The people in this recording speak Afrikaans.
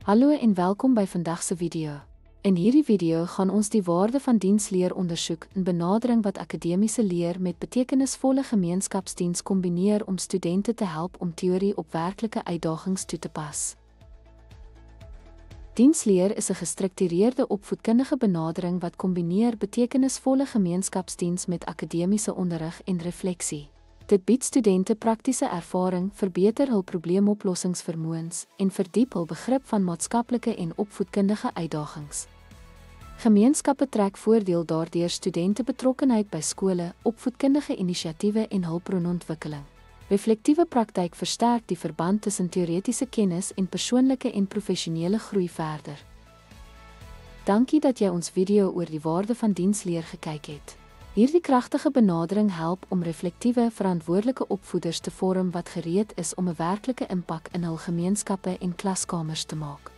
Hallo en welkom by vandag se video. In hierdie video gaan ons die waarde van diensleer ondersoek, 'n benadering wat akademiese leer met betekenisvolle gemeenskapsdiens kombineer om studente te help om teorie op werklike uitdagings toe te pas. Diensleer is 'n gestruktureerde opvoedkundige benadering wat kombineer betekenisvolle gemeenskapsdiens met akademiese onderrig en refleksie. Dit bied studente praktiese ervaring, verbeter hul probleemoplossingsvermoëns en verdiep hul begrip van maatskaplike en opvoedkundige uitdagings. Gemeenskappe trek voordeel daardeur studente betrokkenheid by skole, opvoedkundige inisiatiewe en hulpbronontwikkeling. Reflektiewe praktyk versterk die verband tussen teoretiese kennis en persoonlike en professionele groei verder. Dankie dat jy ons video oor die waarde van diensleer gekyk het. Hierdie kragtige benadering help om reflektiewe, verantwoordelike opvoeders te vorm wat gereed is om 'n werklike impak in hul gemeenskappe en klaskamers te maak.